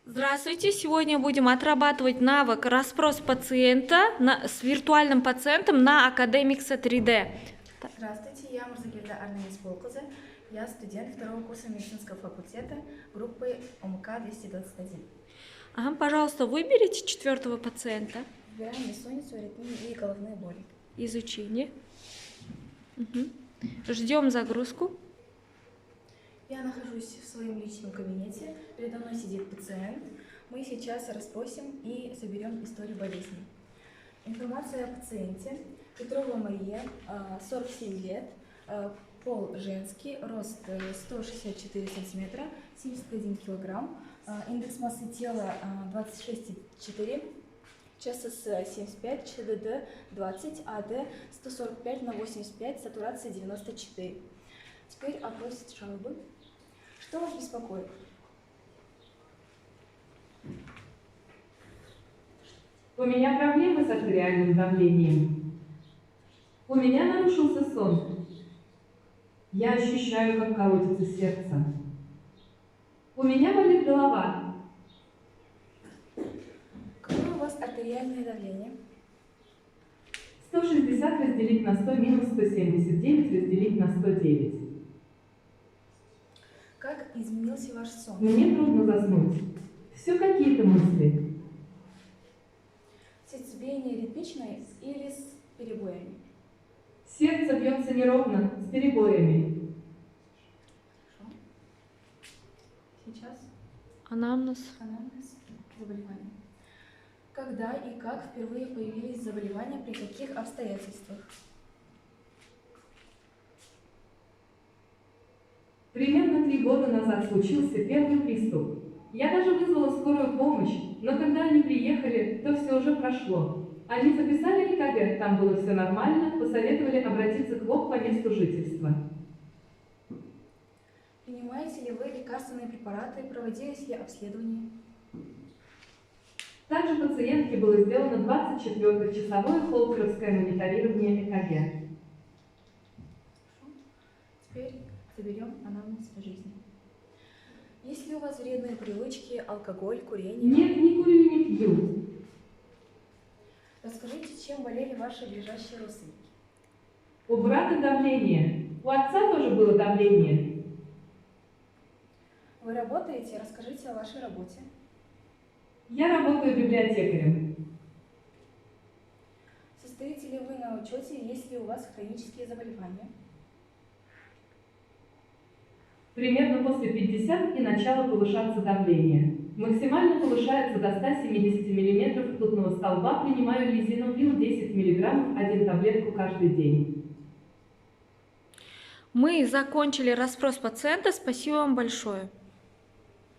Здравствуйте! Сегодня будем отрабатывать навык расспрос пациента с виртуальным пациентом на Академикса 3D. Здравствуйте, я Мурзагельда Арнамис Полкуза. Я студент второго курса медицинского факультета группы ОМК 221. Пожалуйста, выберите четвертого пациента. Выбираем бессонницу, аритмии и головные боли. Изучение. Ждем загрузку. Я нахожусь в своем личном кабинете. Передо мной сидит пациент. Мы сейчас расспросим и соберем историю болезни. Информация о пациенте. Петрова Мария, 47 лет, пол женский, рост 164 сантиметра, 71 килограмм, индекс массы тела 26,4, ЧСС 75, ЧДД 20, АД 145/85, сатурация 94. Теперь опрос жалобы. Что вас беспокоит? У меня проблемы с артериальным давлением. У меня нарушился сон. Я ощущаю, как колотится сердце. У меня болит голова. Какое у вас артериальное давление? 160 разделить на 100 минус 179 разделить на 109. Как изменился ваш сон? Мне трудно заснуть. Все какие-то мысли. Сердцебиение ритмичное или с перебоями? Сердце бьется неровно, с перебоями. Хорошо. Сейчас Анамнез. анамнез заболевания. Когда и как впервые появились заболевания, при каких обстоятельствах? Примерно 3 года назад случился первый приступ. Я даже вызвала скорую помощь, но когда они приехали, то все уже прошло. Они записали ЭКГ, там было все нормально, посоветовали обратиться к ВОК по месту жительства. Принимаете ли вы лекарственные препараты, проводились ли обследования? Также пациентке было сделано 24-часовое холтеровское мониторирование ЭКГ. Теперь заберем анамнез жизни. Есть ли у вас вредные привычки, алкоголь, курение? Нет, не курю и не пью. Расскажите, чем болели ваши ближайшие родственники? У брата давление. У отца тоже было давление. Вы работаете? Расскажите о вашей работе. Я работаю библиотекарем. Состоите ли вы на учете, есть ли у вас хронические заболевания? Примерно после 50 и начало повышаться давление. Максимально повышается до 170 мм ртутного столба, принимаю лизиноприл 10 мг, 1 таблетку каждый день. Мы закончили расспрос пациента. Спасибо вам большое.